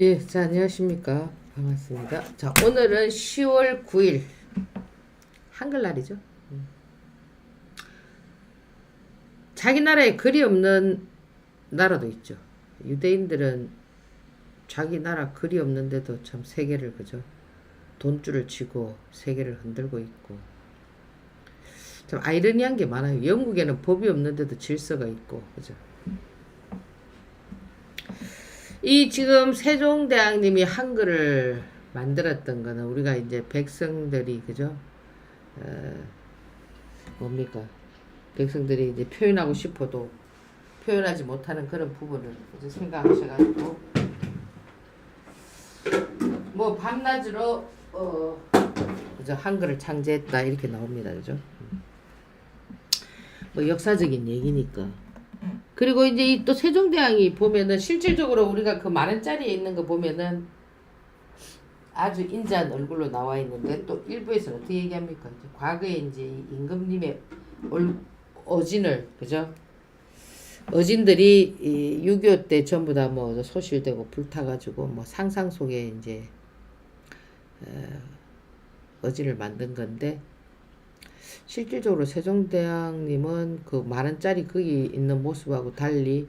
예, 자, 안녕하십니까. 반갑습니다. 자, 오늘은 10월 9일, 한글날이죠. 자기 나라에 글이 없는 나라도 있죠. 유대인들은 자기 나라 글이 없는데도 참 세계를, 그죠? 돈줄을 치고 세계를 흔들고 있고. 참 아이러니한 게 많아요. 영국에는 법이 없는데도 질서가 있고, 그죠? 이 지금 세종대왕님이 한글을 만들었던 거는 우리가 이제 백성들이, 그죠? 뭡니까? 백성들이 이제 표현하고 싶어도 표현하지 못하는 그런 부분을 이제 생각하셔가지고 뭐 밤낮으로 그죠? 한글을 창제했다 이렇게 나옵니다, 그죠? 뭐 역사적인 얘기니까. 그리고 이제 이 또 세종대왕이 보면은 실질적으로 우리가 그 만원 짜리에 있는 거 보면은 아주 인자한 얼굴로 나와 있는데 또 일부에서는 어떻게 얘기합니까? 이제 과거에 이제 임금님의 어진을, 그죠? 어진들이 이 6.25 때 전부 다 뭐 소실되고 불타가지고 뭐 상상 속에 이제 어진을 만든 건데 실질적으로 세종대왕님은 그 만원짜리 거기 있는 모습하고 달리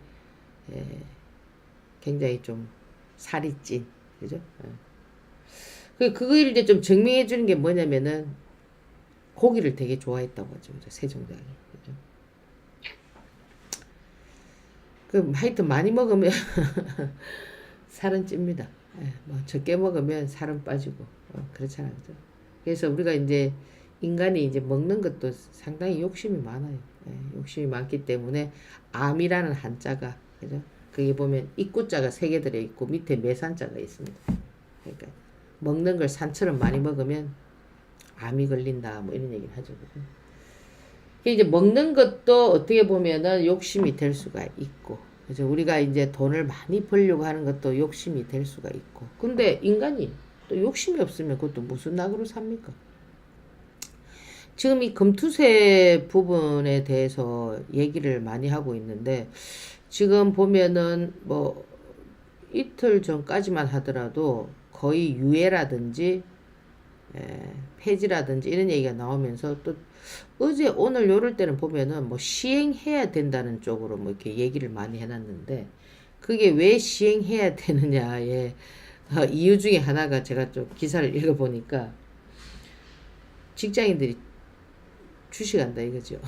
굉장히 좀 살이 찐, 그죠? 그걸 이제 좀 증명해 주는 게 뭐냐면은 고기를 되게 좋아했다고 하죠, 그죠? 세종대왕이. 그죠? 그 하여튼 많이 먹으면 살은 찝니다. 예, 뭐 적게 먹으면 살은 빠지고 그렇잖아요, 그죠? 그래서 우리가 이제 인간이 이제 먹는 것도 상당히 욕심이 많아요. 예, 욕심이 많기 때문에 암이라는 한자가, 그죠? 거기 보면 입구자가 세 개 들어 있고 밑에 매산자가 있습니다. 그러니까 먹는 걸 산처럼 많이 먹으면 암이 걸린다 뭐 이런 얘기를 하죠. 그죠? 이제 먹는 것도 어떻게 보면은 욕심이 될 수가 있고, 그죠? 우리가 이제 돈을 많이 벌려고 하는 것도 욕심이 될 수가 있고. 근데 인간이 또 욕심이 없으면 그것도 무슨 낙으로 삽니까? 지금 이 금투세 부분에 대해서 얘기를 많이 하고 있는데, 지금 보면은 뭐 이틀 전까지만 하더라도 거의 유예라든지 폐지라든지 이런 얘기가 나오면서 또 어제 오늘 요럴 때는 보면은 뭐 시행해야 된다는 쪽으로 뭐 이렇게 얘기를 많이 해놨는데 그게 왜 시행해야 되느냐의 이유 중에 하나가 제가 좀 기사를 읽어보니까 직장인들이 주식한다 이거죠.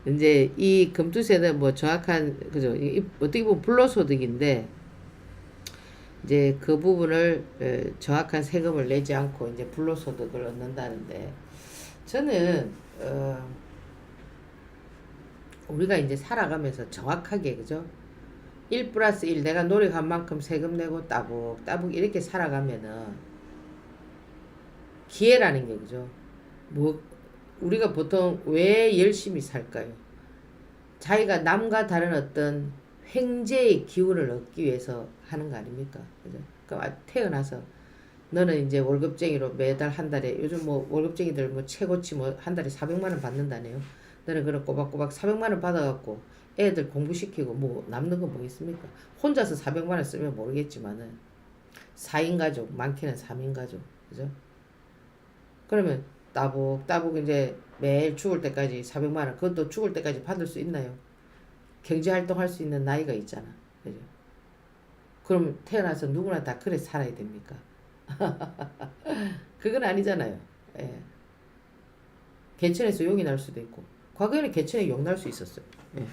이제 이 금투세는 뭐 정확한 그죠? 어떻게 보면 불로소득인데 이제 그 부분을 정확한 세금을 내지 않고 이제 불로소득을 얻는다는데 저는 우리가 이제 살아가면서 정확하게 그죠? 1 플러스 1 내가 노력한 만큼 세금 내고 따북따북 이렇게 살아가면은 기회라는 게 그죠? 뭐 우리가 보통 왜 열심히 살까요? 자기가 남과 다른 어떤 횡재의 기운을 얻기 위해서 하는 거 아닙니까? 그죠? 그러니까 태어나서 너는 이제 월급쟁이로 매달 한 달에 요즘 뭐 월급쟁이들 뭐 최고치 뭐 한 달에 400만 원 받는다네요. 너는 그런 꼬박꼬박 400만 원 받아갖고 애들 공부시키고 뭐 남는 거 뭐 있습니까? 혼자서 400만 원 쓰면 모르겠지만은 4인 가족 많게는 3인 가족 그죠? 그러면 따북따북 이제 매일 죽을 때까지 400만 원 그것도 죽을 때까지 받을 수 있나요? 경제활동 할 수 있는 나이가 있잖아. 그죠? 그럼 태어나서 누구나 다 그래 살아야 됩니까? 그건 아니잖아요. 예. 개천에서 용이 날 수도 있고 과거에는 개천에 용 날 수 있었어요. 예.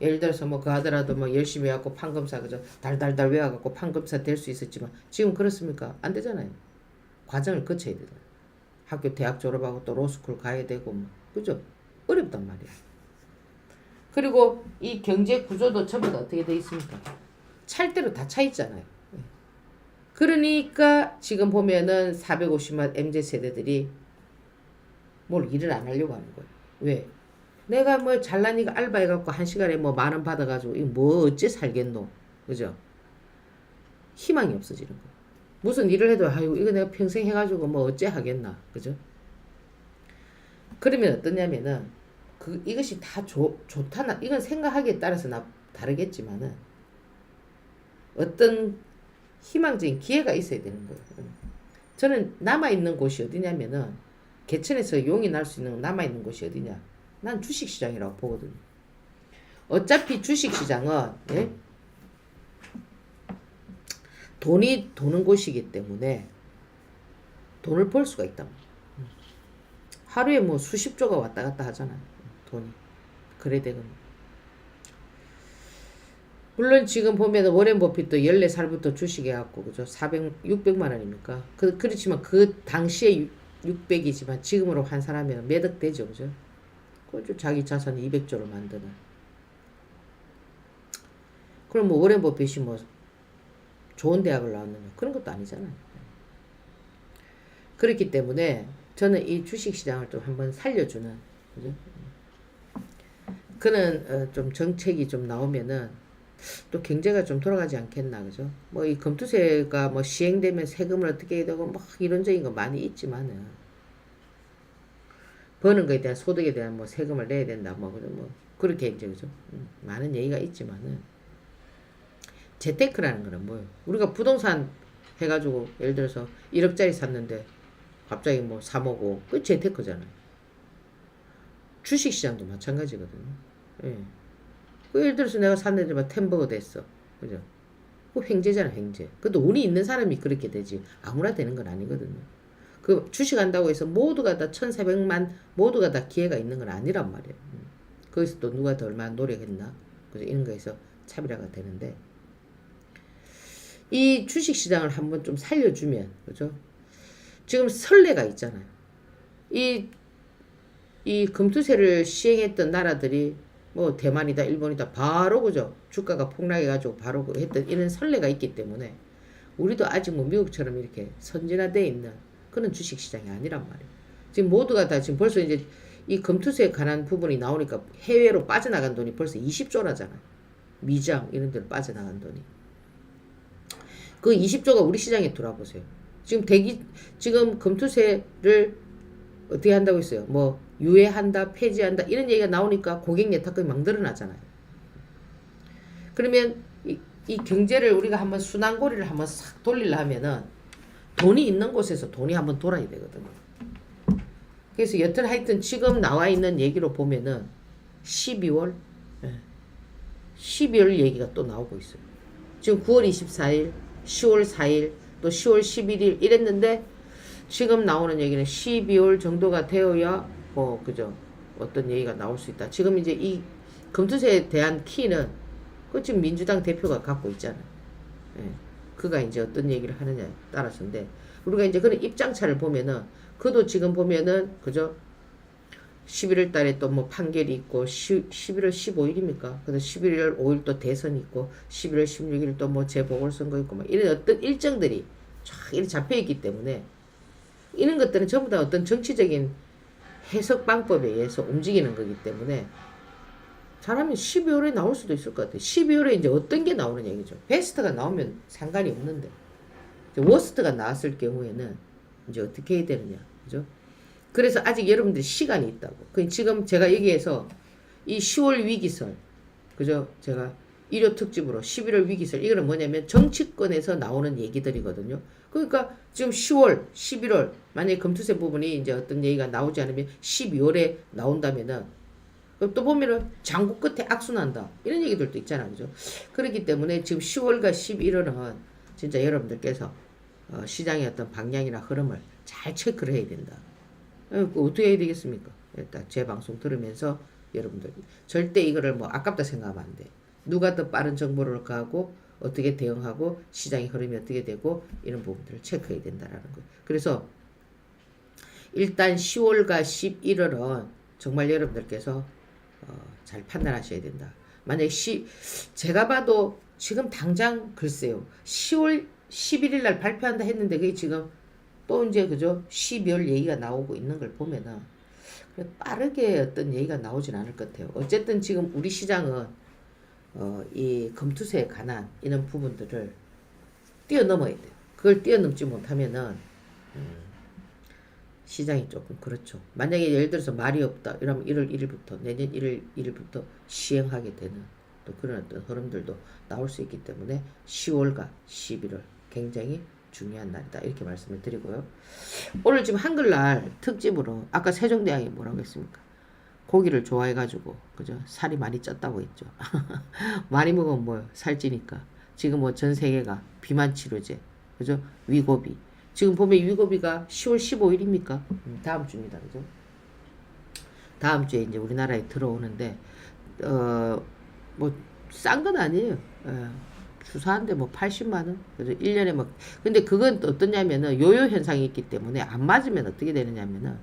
예를 들어서 뭐 그 아들아도 뭐 열심히 해갖고 판검사 그죠 달달달 외워갖고 판검사 될 수 있었지만 지금 그렇습니까? 안 되잖아요. 과정을 거쳐야 되잖아요. 학교 대학 졸업하고 또 로스쿨 가야 되고 뭐 그죠? 어렵단 말이야. 그리고 이 경제 구조도 전부 다 어떻게 돼 있습니까? 찰대로 다 차 있잖아요. 그러니까 지금 보면은 450만 MZ 세대들이 뭘 일을 안 하려고 하는 거예요. 왜? 내가 뭐 잘나니까 알바해갖고 한 시간에 뭐 만 원 받아가지고 이거 뭐 어째 살겠노? 그죠? 희망이 없어지는 거예요. 무슨 일을 해도 아유 이거 내가 평생 해가지고 뭐 어째 하겠나? 그죠? 그러면 어떠냐면은 이것이 다 좋다나 이건 생각하기에 따라서 다르겠지만은 어떤 희망적인 기회가 있어야 되는 거예요. 저는 남아있는 곳이 어디냐면은 개천에서 용이 날 수 있는 남아있는 곳이 어디냐. 난 주식시장이라고 보거든요. 어차피 주식시장은 예? 돈이 도는 곳이기 때문에 돈을 벌 수가 있다. 하루에 뭐 수십조가 왔다 갔다 하잖아요. 돈이. 거래되건. 물론 지금 보면 워렌 버핏도 14살부터 주식해갖고 그죠? 600만 원입니까? 그렇지만 그 당시에 600이지만 지금으로 환산하면 몇 억 되죠. 그죠? 그죠? 자기 자산 200조를 만드는. 그럼 뭐 워렌 버핏이 뭐 좋은 대학을 나왔느냐? 그런 것도 아니잖아요. 그렇기 때문에 저는 이 주식시장을 좀 한번 살려주는, 그죠? 그는 좀 정책이 좀 나오면은 또 경제가 좀 돌아가지 않겠나, 그죠? 뭐 이 금투세가 뭐 시행되면 세금을 어떻게 해야 되고 막 이론적인 거 많이 있지만은 버는 거에 대한 소득에 대한 뭐 세금을 내야 된다, 뭐 그죠? 뭐 그렇게 이제 그죠? 많은 얘기가 있지만은 재테크라는 거는 뭐예요? 우리가 부동산 해가지고 예를 들어서 1억짜리 샀는데 갑자기 뭐 3억 5, 그 재테크잖아요. 주식시장도 마찬가지거든요. 예. 그 예를 들어서 내가 샀는데 막 템버거 됐어. 그죠? 그 횡재잖아, 횡재. 그것도 운이 있는 사람이 그렇게 되지. 아무나 되는 건 아니거든요. 그 주식한다고 해서 모두가 다 1,400만, 모두가 다 기회가 있는 건 아니란 말이에요. 거기서 또 누가 더 얼마나 노력했나? 그죠? 이런 거에서 차별화가 되는데. 이 주식시장을 한번 좀 살려주면, 그죠? 지금 선례가 있잖아요. 이 금투세를 시행했던 나라들이 뭐 대만이다 일본이다 바로 그죠 주가가 폭락해가지고 바로 했던 이런 선례가 있기 때문에 우리도 아직 뭐 미국처럼 이렇게 선진화되어 있는 그런 주식시장이 아니란 말이에요. 지금 모두가 다 지금 벌써 이제 이 금투세에 관한 부분이 나오니까 해외로 빠져나간 돈이 벌써 20조라잖아요. 미장 이런 데로 빠져나간 돈이. 그 20조가 우리 시장에 들어와보세요. 지금 금투세를 어떻게 한다고 했어요? 뭐 유예한다, 폐지한다 이런 얘기가 나오니까 고객 예탁금이 막 늘어나잖아요. 그러면 이 경제를 우리가 한번 순환고리를 한번 싹 돌리려면은 돈이 있는 곳에서 돈이 한번 돌아야 되거든요. 그래서 여튼 하여튼 지금 나와 있는 얘기로 보면은 12월 얘기가 또 나오고 있어요. 지금 9월 24일, 10월 4일, 또 10월 11일 이랬는데 지금 나오는 얘기는 12월 정도가 되어야 그죠? 어떤 얘기가 나올 수 있다. 지금 이제 이 금투세에 대한 키는 그 지금 민주당 대표가 갖고 있잖아요. 예. 그가 이제 어떤 얘기를 하느냐에 따라서인데 우리가 이제 그런 입장차를 보면은 그도 지금 보면은 그죠? 11월 달에 또 뭐 판결이 있고 11월 15일입니까? 그래서 11월 5일 또 대선이 있고 11월 16일 또 뭐 재보궐선거 있고 막 이런 어떤 일정들이 쫙 이렇게 잡혀 있기 때문에 이런 것들은 전부 다 어떤 정치적인 해석 방법에 의해서 움직이는 거기 때문에 잘하면 12월에 나올 수도 있을 것 같아요. 12월에 이제 어떤 게 나오는 얘기죠. 베스트가 나오면 상관이 없는데 워스트가 나왔을 경우에는 이제 어떻게 해야 되느냐. 그죠? 그래서 아직 여러분들이 시간이 있다고. 지금 제가 여기에서 이 10월 위기설, 그죠? 제가 일요 특집으로 11월 위기설, 이거는 뭐냐면 정치권에서 나오는 얘기들이거든요. 그러니까 지금 10월, 11월, 만약에 금투세 부분이 이제 어떤 얘기가 나오지 않으면 12월에 나온다면은, 또 보면은 장구 끝에 악순한다. 이런 얘기들도 있잖아요. 그죠? 그렇기 때문에 지금 10월과 11월은 진짜 여러분들께서 시장의 어떤 방향이나 흐름을 잘 체크를 해야 된다. 어떻게 해야 되겠습니까? 일단 제 방송 들으면서 여러분들 절대 이거를 뭐 아깝다 생각하면 안 돼. 누가 더 빠른 정보를 가고 어떻게 대응하고 시장의 흐름이 어떻게 되고 이런 부분들을 체크해야 된다라는 거예요. 그래서 일단 10월과 11월은 정말 여러분들께서 잘 판단하셔야 된다. 만약에 제가 봐도 지금 당장 글쎄요. 10월 11일 날 발표한다 했는데 그게 지금 또 이제 그죠? 12월 얘기가 나오고 있는 걸 보면은 빠르게 어떤 얘기가 나오진 않을 것 같아요. 어쨌든 지금 우리 시장은 이 금투세에 관한 이런 부분들을 뛰어넘어야 돼요. 그걸 뛰어넘지 못하면은 시장이 조금 그렇죠. 만약에 예를 들어서 말이 없다 이러면 1월 1일부터 내년 1월 1일부터 시행하게 되는 또 그런 어떤 흐름들도 나올 수 있기 때문에 10월과 11월 굉장히 중요한 날이다. 이렇게 말씀을 드리고요. 오늘 지금 한글날 특집으로 아까 세종대왕이 뭐라고 했습니까? 고기를 좋아해가지고 그죠? 살이 많이 쪘다고 했죠. 많이 먹으면 뭐 살찌니까. 지금 뭐 전 세계가 비만 치료제, 그죠? 위고비. 지금 보면 위고비가 10월 15일입니까? 다음 주입니다, 그죠? 다음 주에 이제 우리나라에 들어오는데 뭐 싼 건 아니에요. 주사한데 뭐 80만 원. 그래서 1년에 막 근데 그건 또 어떠냐면은 요요 현상이 있기 때문에 안 맞으면 어떻게 되느냐면은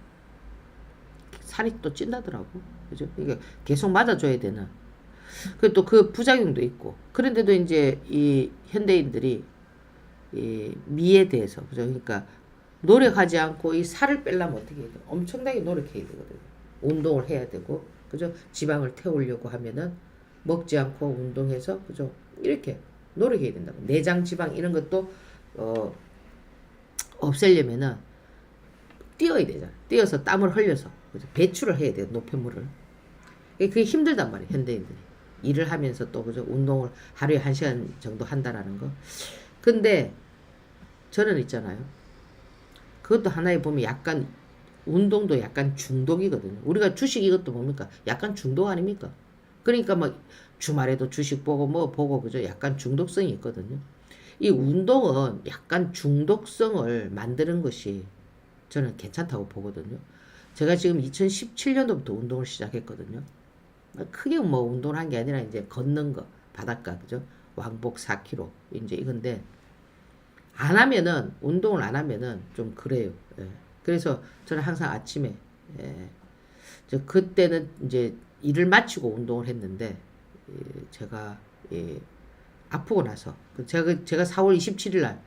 살이 또 찐다더라고. 그죠? 그러니까 계속 맞아줘야 되는. 그 또 그 부작용도 있고. 그런데도 이제 이 현대인들이 이 미에 대해서 그죠? 그러니까 노력하지 않고 이 살을 빼려면 어떻게 해야 돼? 엄청나게 노력해야 되거든요. 운동을 해야 되고, 그죠? 지방을 태우려고 하면은 먹지 않고 운동해서, 그죠? 이렇게 노력해야 된다고. 내장 지방 이런 것도 없애려면은 뛰어야 되잖아. 뛰어서 땀을 흘려서 그죠? 배출을 해야 돼요. 노폐물을. 그게 힘들단 말이에요. 현대인들이. 일을 하면서 또 그죠? 운동을 하루에 1시간 정도 한다라는 거. 근데 저는 있잖아요. 그것도 하나에 보면 약간 운동도 약간 중독이거든요. 우리가 주식 이것도 뭡니까? 약간 중독 아닙니까? 그러니까 막 주말에도 주식 보고 뭐 보고 그죠? 약간 중독성이 있거든요. 이 운동은 약간 중독성을 만드는 것이 저는 괜찮다고 보거든요. 제가 지금 2017년도부터 운동을 시작했거든요. 크게 뭐 운동을 한 게 아니라 이제 걷는 거, 바닷가, 그죠? 왕복 4km. 이제 이건데, 안 하면은, 운동을 안 하면은 좀 그래요. 예. 그래서 저는 항상 아침에, 예. 그때는 이제 일을 마치고 운동을 했는데, 예, 제가, 예, 아프고 나서, 제가 4월 27일 날,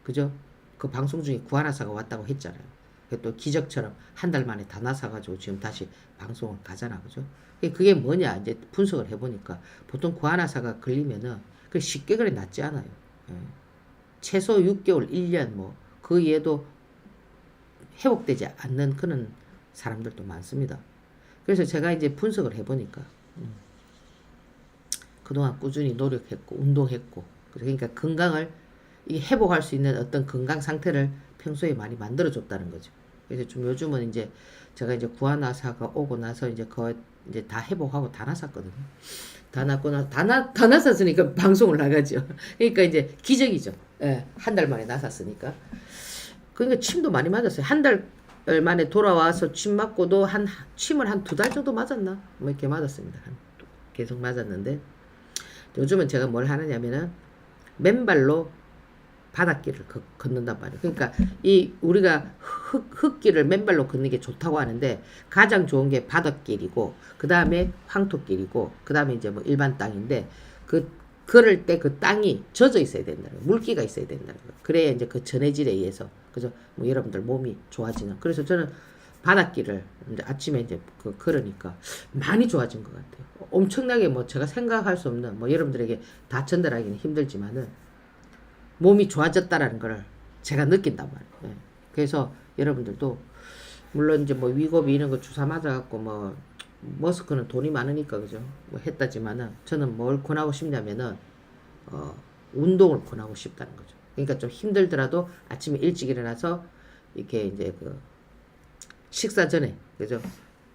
그죠? 그 방송 중에 구하나사가 왔다고 했잖아요. 또 기적처럼 한 달 만에 다 나서가지고 지금 다시 방송을 가잖아. 그죠? 그게 뭐냐, 이제 분석을 해보니까 보통 구하나사가 걸리면은 그 쉽게 그래 낫지 않아요. 예. 최소 6개월, 1년 뭐, 그 이에도 회복되지 않는 그런 사람들도 많습니다. 그래서 제가 이제 분석을 해보니까, 그동안 꾸준히 노력했고, 운동했고, 그러니까 건강을 회복할 수 있는 어떤 건강 상태를 평소에 많이 만들어줬다는 거죠. 그래서 좀 요즘은 이제 제가 이제 구하나사가 오고 나서 이제 이제 다 회복하고 다 났었거든요. 다 났었으니까 방송을 나가죠. 그러니까 이제 기적이죠. 예, 한 달 만에 났었으니까. 그러니까 침도 많이 맞았어요. 한 달 만에 돌아와서 침 맞고도 침을 한 2달 정도 맞았나? 뭐 이렇게 맞았습니다. 계속 맞았는데 요즘은 제가 뭘 하느냐면은 맨발로 바닷길을 걷는단 말이에요. 그러니까 우리가 흙길을 맨발로 걷는 게 좋다고 하는데 가장 좋은 게 바닷길이고 그 다음에 황토길이고 그 다음에 이제 뭐 일반 땅인데 걸을 때 그 땅이 젖어 있어야 된다는 거예요. 물기가 있어야 된다는 거예요. 그래야 이제 그 전해질에 의해서 그죠? 뭐 여러분들 몸이 좋아지는. 그래서 저는 바닷길을 이제 아침에 이제 걸으니까 많이 좋아진 것 같아요. 엄청나게 뭐 제가 생각할 수 없는 뭐 여러분들에게 다 전달하기는 힘들지만은 몸이 좋아졌다라는 걸 제가 느낀단 말이에요. 예. 그래서 여러분들도 물론 이제 뭐 위고비 이런 거 주사 맞아갖고 뭐 머스크는 돈이 많으니까 그죠? 뭐 했다지만은 저는 뭘 권하고 싶냐면은 운동을 권하고 싶다는 거죠. 그러니까 좀 힘들더라도 아침에 일찍 일어나서 이렇게 이제 그 식사 전에 그죠?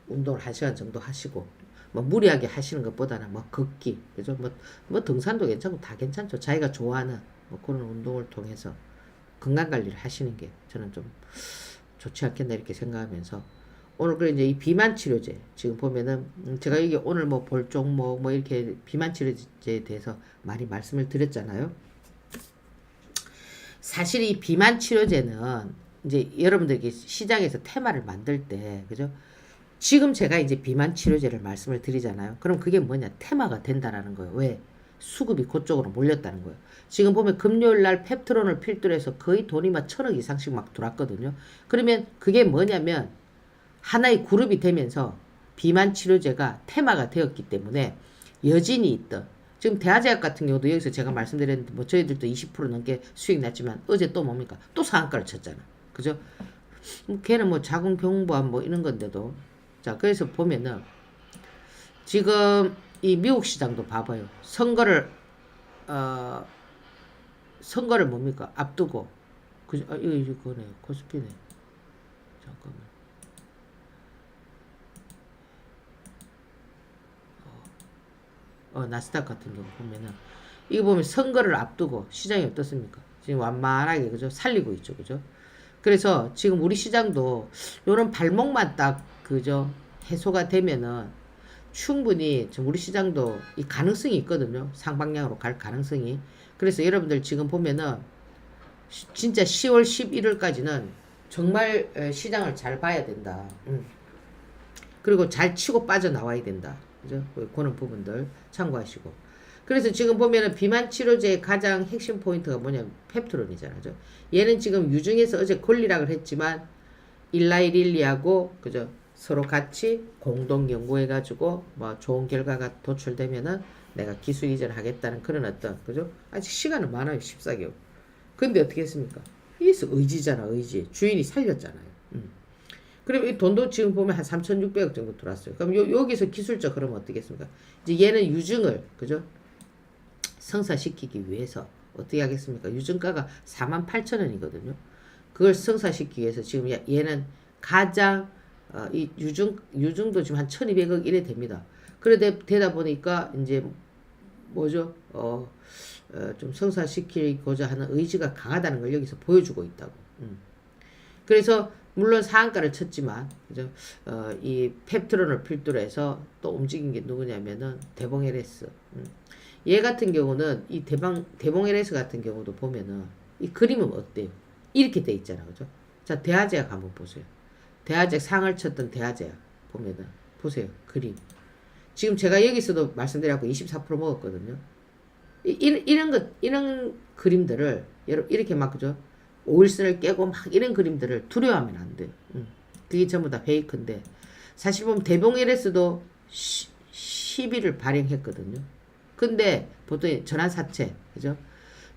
운동을 1시간 정도 하시고 뭐 무리하게 하시는 것보다는 뭐 걷기 그죠? 뭐 등산도 괜찮고 다 괜찮죠. 자기가 좋아하는 뭐 그런 운동을 통해서 건강관리를 하시는 게 저는 좀 좋지 않겠나 이렇게 생각하면서 오늘 그 이제 이 비만 치료제 지금 보면은 제가 이게 오늘 뭐 볼 종목 뭐 이렇게 비만 치료제에 대해서 많이 말씀을 드렸잖아요. 사실 이 비만 치료제는 이제 여러분들에게 시장에서 테마를 만들 때 그죠? 지금 제가 이제 비만 치료제를 말씀을 드리잖아요. 그럼 그게 뭐냐? 테마가 된다라는 거예요. 왜? 수급이 그쪽으로 몰렸다는 거예요. 지금 보면 금요일 날 펩트론을 필두로 해서 거의 돈이 막 1,000억 이상씩 막 들어왔거든요. 그러면 그게 뭐냐면 하나의 그룹이 되면서 비만 치료제가 테마가 되었기 때문에 여진이 있던 지금 대하제약 같은 경우도 여기서 제가 말씀드렸는데 뭐 저희들도 20% 넘게 수익 났지만 어제 또 뭡니까? 또 상한가를 쳤잖아. 그죠? 걔는 뭐 자궁경부암 뭐 이런 건데도 자 그래서 보면은 지금 이 미국 시장도 봐봐요. 어, 선거를 뭡니까? 앞두고. 이거 그거네. 코스피네. 잠깐만. 나스닥 같은 경우 보면은, 이거 보면 선거를 앞두고 시장이 어떻습니까? 지금 완만하게, 그죠? 살리고 있죠. 그죠? 그래서 지금 우리 시장도 요런 발목만 딱, 그죠? 해소가 되면은 충분히 지금 우리 시장도 이 가능성이 있거든요. 상방향으로 갈 가능성이. 그래서 여러분들 지금 보면은 진짜 10월 11월까지는 정말 시장을 잘 봐야 된다. 그리고 잘 치고 빠져나와야 된다. 그죠? 그런 부분들 참고하시고. 그래서 지금 보면은 비만 치료제의 가장 핵심 포인트가 뭐냐면 펩트론이잖아요. 그죠? 얘는 지금 유증에서 어제 권리락을 했지만 일라이릴리하고 그죠? 서로 같이 공동 연구해가지고 뭐 좋은 결과가 도출되면은 내가 기술 이전하겠다는 그런 어떤 그죠? 아직 시간은 많아요. 14개월. 근데 어떻게 했습니까? 이게 의지잖아. 의지. 주인이 살렸잖아요. 그리고 이 돈도 지금 보면 한 3,600억 정도 들어왔어요. 그럼 여기서 기술적 그러면 어떻겠습니까? 이제 얘는 유증을 그죠? 성사시키기 위해서 어떻게 하겠습니까? 유증가가 48,000원이거든요. 그걸 성사시키기 위해서 지금 얘는 가장 이 유증도 지금 한 1,200억 이래 됩니다. 그래 되다 보니까 이제 뭐죠? 좀 성사시키고자 하는 의지가 강하다는 걸 여기서 보여주고 있다고. 그래서 물론 상한가를 쳤지만 그죠? 이 펩트론을 필두로 해서 또 움직인 게 누구냐면은 대봉 LS. 얘 같은 경우는 이 대봉 LS 같은 경우도 보면은 이 그림은 어때요? 이렇게 돼 있잖아. 그죠? 자, 대하제약 한번 보세요. 대하제약 상을 쳤던 대하제약 보면은 보세요. 그림. 지금 제가 여기서도 말씀드렸고 24% 먹었거든요. 이런 그림들을 이렇게 막 그죠? 오일선을 깨고 막 이런 그림들을 두려워하면 안 돼요. 그게 전부 다 페이크인데 사실 보면 대봉 LS도 10일을 발행했거든요. 근데 보통 전환사채 그죠?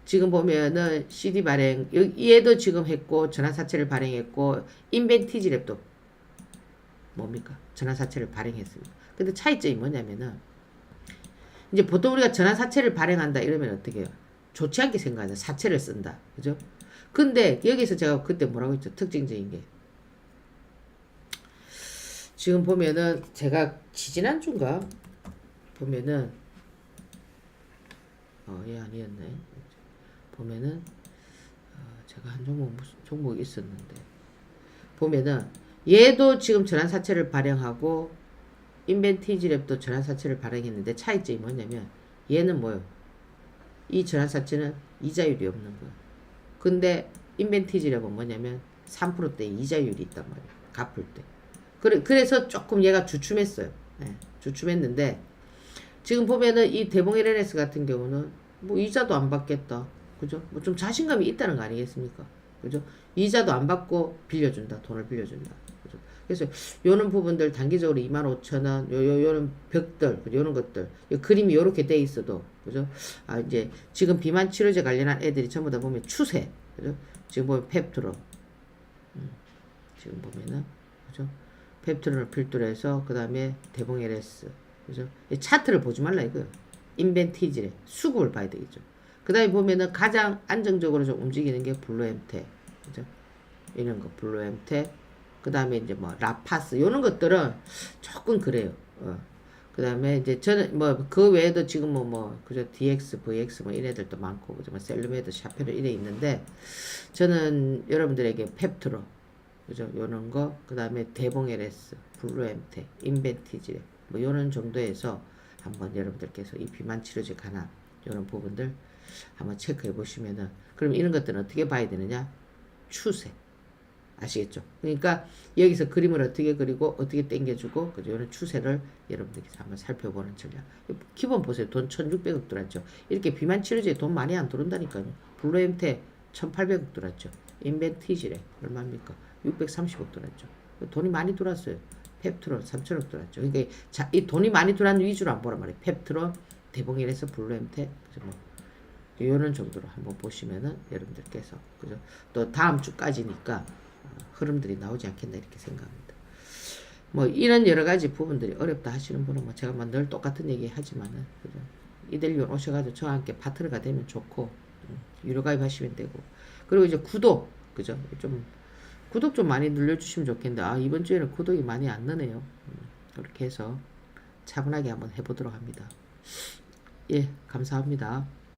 지금 보면은 CD 발행 얘도 지금 했고 전환사채를 발행했고 인벤티지랩도 뭡니까? 전환사채를 발행했습니다. 근데 차이점이 뭐냐면은 이제 보통 우리가 전환사채를 발행한다 이러면 어떻게 해요? 좋지 않게 생각하죠. 사채를 쓴다. 그죠? 근데 여기서 제가 그때 뭐라고 했죠? 특징적인 게 지금 보면은 제가 지지난주인가 보면은 얘 아니었네. 보면은 제가 한 무슨 종목이 있었는데 보면은 얘도 지금 전환사채를 발행하고 인벤티지랩도 전환사채를 발행했는데 차이점이 뭐냐면 얘는 뭐요? 이 전환사채는 이자율이 없는 거예요. 근데 인벤티지랩은 뭐냐면 3%대 이자율이 있단 말이에요. 갚을 때. 그래서 조금 얘가 주춤했어요. 네, 주춤했는데 지금 보면은 이 대봉 LNS 같은 경우는 뭐 이자도 안 받겠다. 그죠? 뭐 좀 자신감이 있다는 거 아니겠습니까? 그죠? 이자도 안 받고 빌려준다. 돈을 빌려준다. 그죠? 그래서 요런 부분들 단기적으로 25,000원, 요런 벽들, 요런 것들, 요 그림이 요렇게 돼 있어도, 그죠? 이제 지금 비만 치료제 관련한 애들이 전부 다 보면 추세, 그죠? 지금 보면 펩트론, 지금 보면은, 그죠? 펩트론을 필두로 해서, 그 다음에 대봉 LS, 그죠? 차트를 보지 말라 이거요. 인벤티지래. 수급을 봐야 되겠죠. 그 다음에 보면은 가장 안정적으로 좀 움직이는 게 블루엠텍. 그죠? 이런 거, 블루엠텍. 그 다음에 이제 뭐, 라파스. 이런 것들은 조금 그래요. 그 다음에 이제 저는 뭐, 그 외에도 지금 그죠? DX, VX 뭐, 이런 애들도 많고, 그죠? 뭐, 셀루메드, 샤페르 이래 있는데, 저는 여러분들에게 펩트로, 그죠? 요런 거, 그 다음에 대봉 LS, 블루엠텍, 인벤티지, 뭐, 요런 정도에서 한번 여러분들께서 이 비만 치료제 관한 요런 부분들 한번 체크해 보시면은 그럼 이런 것들은 어떻게 봐야 되느냐? 추세. 아시겠죠? 그러니까 여기서 그림을 어떻게 그리고 어떻게 당겨주고 그죠? 이런 추세를 여러분들께서 한번 살펴보는 전략. 기본 보세요. 돈 1,600억 들었죠. 이렇게 비만 치료제에 돈 많이 안 들어온다니까요. 블루엠텍 1,800억 들었죠. 인벤티지래 얼마입니까? 630억 들었죠. 돈이 많이 들어왔어요. 펩트론 3,000억 들어왔죠. 그러니까 이 돈이 많이 들어왔는 위주로 안 보란 말이에요. 펩트론, 대봉일에서 블루엠텍, 그죠? 뭐 이런 정도로 한번 보시면은 여러분들께서 그죠? 또 다음 주까지니까 흐름들이 나오지 않겠나 이렇게 생각합니다. 뭐 이런 여러 가지 부분들이 어렵다 하시는 분은 뭐 제가 뭐 늘 똑같은 얘기 하지만은 그죠? 이델리온 오셔가지고 저와 함께 파트너가 되면 좋고 유료 가입하시면 되고 그리고 이제 구독 그죠? 좀 구독 좀 많이 눌러주시면 좋겠는데 아 이번 주에는 구독이 많이 안 느네요. 그렇게 해서 차분하게 한번 해보도록 합니다. 예, 감사합니다.